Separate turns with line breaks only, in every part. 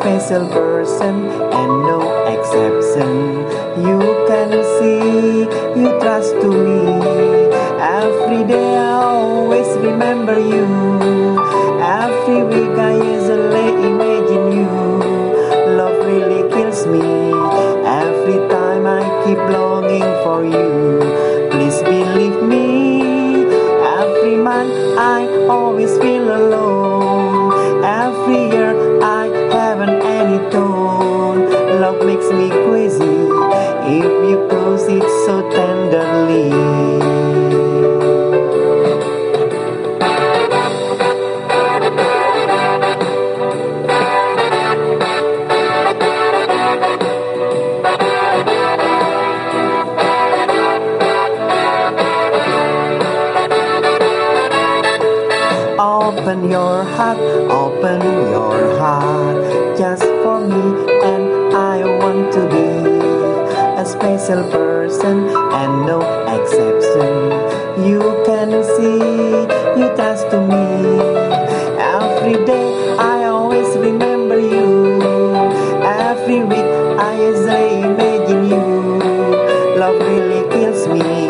special person and no exception. You can see, you trust to me. Every day I always remember you. Every week I usually imagine you. Love really kills me. Every time I keep longing for you. Please believe me. Every month I always feel alone. Every year I haven't any tone. Love makes me crazy if you close it so tenderly. Open your heart, just for me, and I want to be a special person and no exception. You can see, you trust to me. Every day I always remember you. Every week I usually imagine you. Love really kills me.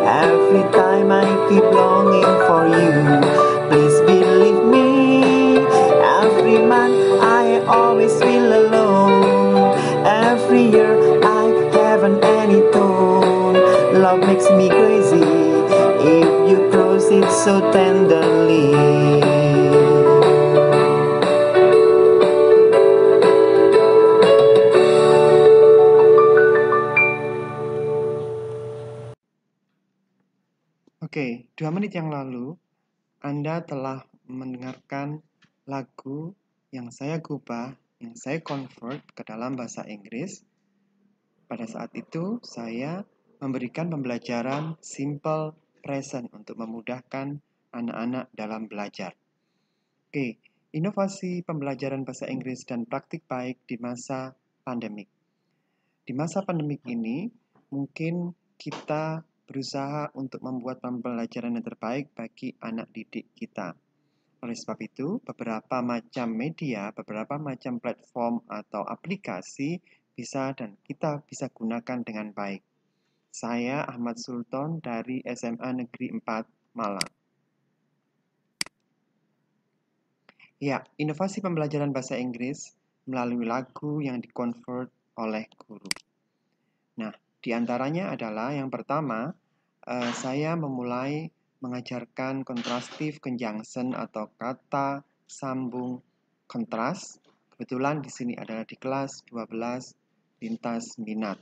Every time I keep longing for you. Please believe me. Every month I always feel alone. Every year I haven't any tone. Love makes me crazy if you close it so tenderly. Oke, 2 menit yang lalu Anda telah mendengarkan lagu yang saya gubah, yang saya convert ke dalam bahasa Inggris. Pada saat itu, saya memberikan pembelajaran simple present untuk memudahkan anak-anak dalam belajar. Oke, inovasi pembelajaran bahasa Inggris dan praktik baik di masa pandemik. Di masa pandemik ini, mungkin kita berusaha untuk membuat pembelajaran yang terbaik bagi anak didik kita. Oleh sebab itu, beberapa macam media, beberapa macam platform atau aplikasi bisa dan kita bisa gunakan dengan baik. Saya Ahmad Sultan dari SMA Negeri 4 Malang. Ya, inovasi pembelajaran bahasa Inggris melalui lagu yang dikonvert oleh guru. Nah, di antaranya adalah yang pertama, saya memulai mengajarkan contrastive conjunction atau kata sambung kontras. Kebetulan di sini adalah di kelas 12 lintas minat.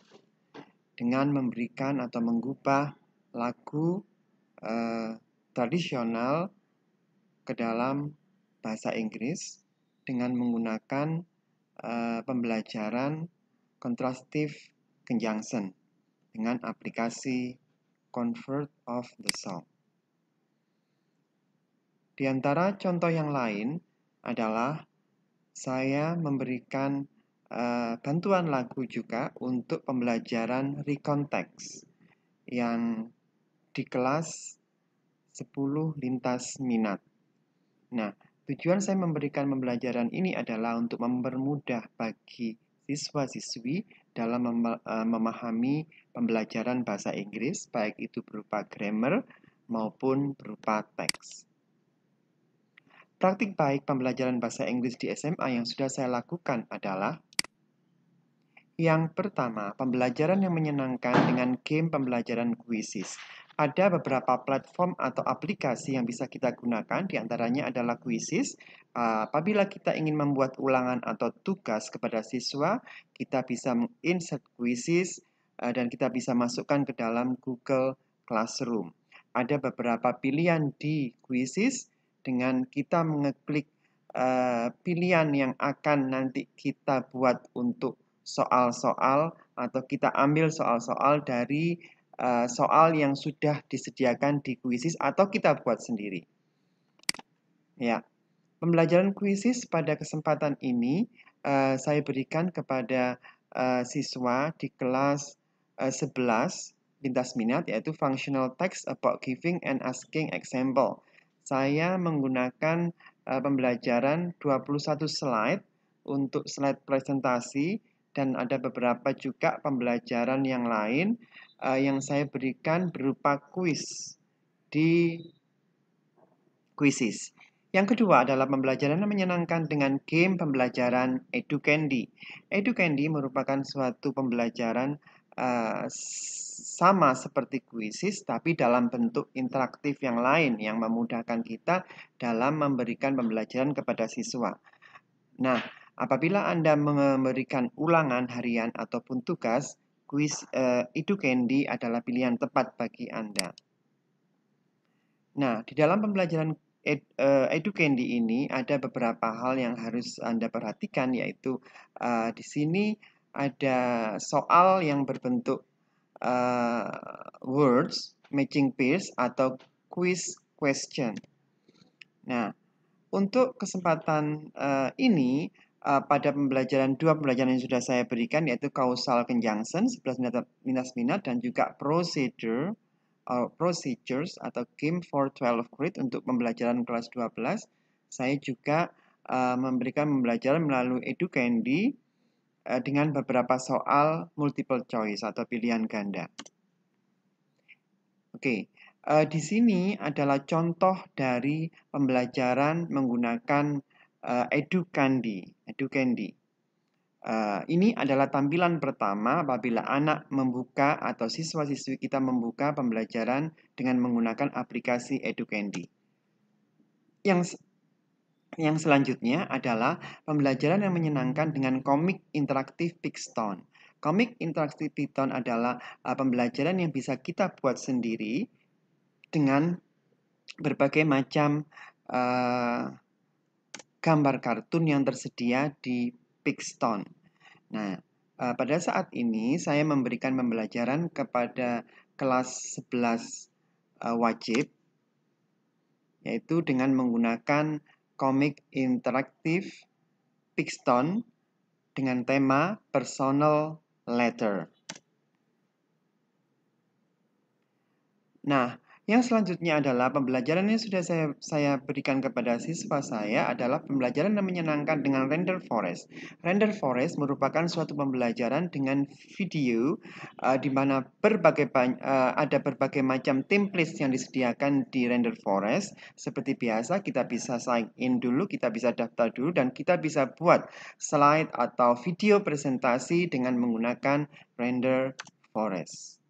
Dengan memberikan atau mengubah lagu tradisional ke dalam bahasa Inggris dengan menggunakan pembelajaran contrastive conjunction dengan aplikasi Convert of the Song. Di antara contoh yang lain adalah saya memberikan bantuan lagu juga untuk pembelajaran recontext yang di kelas 10 lintas minat. Nah, tujuan saya memberikan pembelajaran ini adalah untuk mempermudah bagi siswa-siswi dalam memahami pembelajaran bahasa Inggris, baik itu berupa grammar maupun berupa teks. Praktik baik pembelajaran bahasa Inggris di SMA yang sudah saya lakukan adalah yang pertama, pembelajaran yang menyenangkan dengan game pembelajaran Quizzes. Ada beberapa platform atau aplikasi yang bisa kita gunakan, diantaranya adalah Quizzes. Apabila kita ingin membuat ulangan atau tugas kepada siswa, kita bisa menginsert Quizzes dan kita bisa masukkan ke dalam Google Classroom. Ada beberapa pilihan di Quizzes, dengan kita mengeklik pilihan yang akan nanti kita buat untuk soal-soal atau kita ambil soal-soal dari soal yang sudah disediakan di Quizzes atau kita buat sendiri. Ya, pembelajaran Quizzes pada kesempatan ini saya berikan kepada siswa di kelas 11 lintas minat, yaitu Functional Text about Giving and Asking Example. Saya menggunakan pembelajaran 21 slide untuk slide presentasi, dan ada beberapa juga pembelajaran yang lain yang saya berikan berupa kuis di Quizzes. Yang kedua adalah pembelajaran yang menyenangkan dengan game pembelajaran EduCandy. EduCandy merupakan suatu pembelajaran sama seperti Quizzes, tapi dalam bentuk interaktif yang lain yang memudahkan kita dalam memberikan pembelajaran kepada siswa. Nah, apabila Anda memberikan ulangan harian ataupun tugas, kuis EduCandy adalah pilihan tepat bagi Anda. Nah, di dalam pembelajaran EduCandy ini ada beberapa hal yang harus Anda perhatikan, yaitu di sini ada soal yang berbentuk words, matching pairs, atau quiz question. Nah, untuk kesempatan ini, pada dua pembelajaran yang sudah saya berikan, yaitu causal conjunction, 11 minat, dan juga procedures atau game for 12 grade untuk pembelajaran kelas 12, saya juga memberikan pembelajaran melalui EduCandy dengan beberapa soal multiple choice atau pilihan ganda. Oke, di sini adalah contoh dari pembelajaran menggunakan EduCandy. Ini adalah tampilan pertama apabila anak membuka atau siswa-siswi kita membuka pembelajaran dengan menggunakan aplikasi EduCandy. Yang selanjutnya adalah pembelajaran yang menyenangkan dengan komik interaktif Pixton. Komik interaktif Pixton adalah pembelajaran yang bisa kita buat sendiri dengan berbagai macam gambar kartun yang tersedia di Pixton. Nah, pada saat ini saya memberikan pembelajaran kepada kelas 11 wajib, yaitu dengan menggunakan komik interaktif Pixton dengan tema personal letter. Nah, yang selanjutnya adalah pembelajaran yang sudah saya berikan kepada siswa saya adalah pembelajaran yang menyenangkan dengan Render Forest. Render Forest merupakan suatu pembelajaran dengan video di mana ada berbagai macam templates yang disediakan di Render Forest. Seperti biasa, kita bisa sign in dulu, kita bisa daftar dulu, dan kita bisa buat slide atau video presentasi dengan menggunakan Render Forest.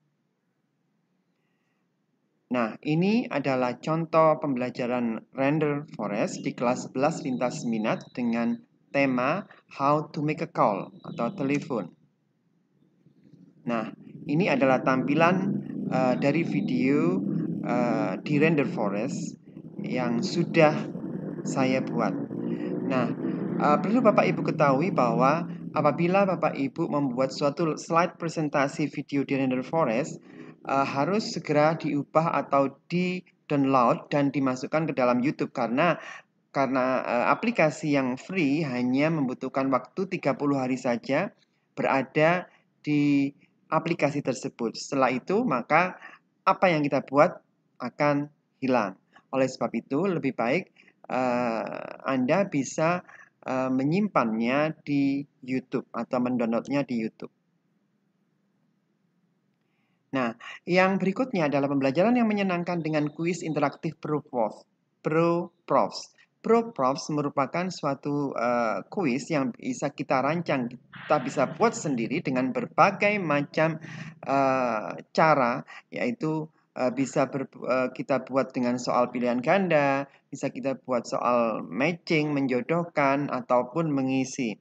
Nah, ini adalah contoh pembelajaran Render Forest di kelas 11 lintas minat dengan tema How to make a call atau telepon. Nah, ini adalah tampilan dari video di Render Forest yang sudah saya buat. Nah, perlu Bapak Ibu ketahui bahwa apabila Bapak Ibu membuat suatu slide presentasi video di Render Forest, harus segera diubah atau di-download dan dimasukkan ke dalam YouTube karena aplikasi yang free hanya membutuhkan waktu 30 hari saja berada di aplikasi tersebut. Setelah itu, maka apa yang kita buat akan hilang. Oleh sebab itu, lebih baik Anda bisa menyimpannya di YouTube atau mendownloadnya di YouTube. Nah, yang berikutnya adalah pembelajaran yang menyenangkan dengan kuis interaktif ProProfs. ProProfs merupakan suatu kuis yang bisa kita rancang, kita bisa buat sendiri dengan berbagai macam cara, yaitu bisa kita buat dengan soal pilihan ganda, bisa kita buat soal matching, menjodohkan, ataupun mengisi.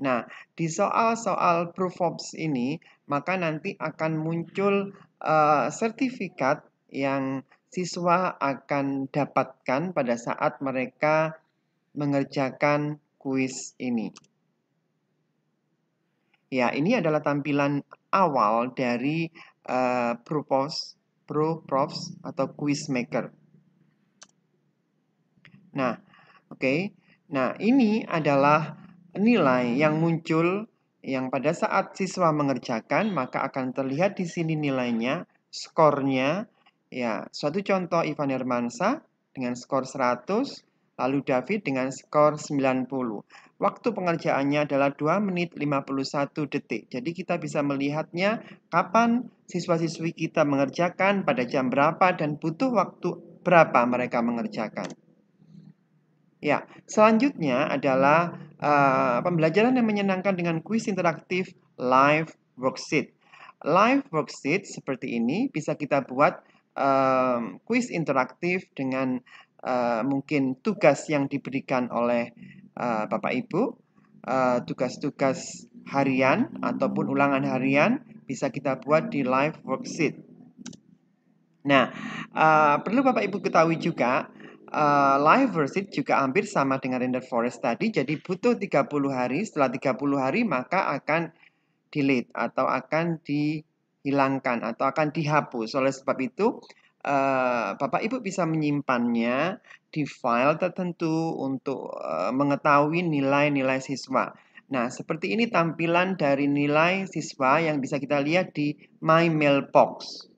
Nah, di soal-soal ProProfs ini, maka nanti akan muncul sertifikat yang siswa akan dapatkan pada saat mereka mengerjakan kuis ini. Ya, ini adalah tampilan awal dari ProProfs atau Quiz Maker. Nah, oke. Nah, ini adalah nilai yang muncul yang pada saat siswa mengerjakan, maka akan terlihat di sini nilainya, skornya. Ya, suatu contoh Ivan Hermansyah dengan skor 100, lalu David dengan skor 90. Waktu pengerjaannya adalah 2 menit 51 detik. Jadi kita bisa melihatnya kapan siswa-siswi kita mengerjakan, pada jam berapa, dan butuh waktu berapa mereka mengerjakan. Ya, selanjutnya adalah pembelajaran yang menyenangkan dengan kuis interaktif live worksheet. Live worksheet seperti ini bisa kita buat kuis interaktif dengan mungkin tugas yang diberikan oleh Bapak Ibu, tugas-tugas harian ataupun ulangan harian bisa kita buat di live worksheet. Nah, perlu Bapak Ibu ketahui juga, live worksheet juga hampir sama dengan render forest tadi, jadi butuh 30 hari, setelah 30 hari maka akan delete atau akan dihilangkan atau akan dihapus. Oleh sebab itu, Bapak Ibu bisa menyimpannya di file tertentu untuk mengetahui nilai-nilai siswa. Nah, seperti ini tampilan dari nilai siswa yang bisa kita lihat di My Mailbox.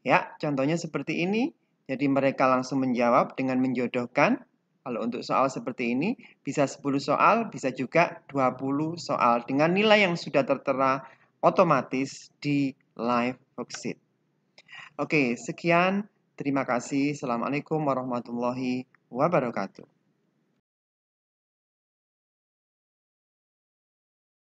Ya, contohnya seperti ini. Jadi mereka langsung menjawab dengan menjodohkan. Kalau untuk soal seperti ini, bisa 10 soal, bisa juga 20 soal. Dengan nilai yang sudah tertera otomatis di live worksheet. Oke, sekian. Terima kasih. Assalamualaikum warahmatullahi wabarakatuh.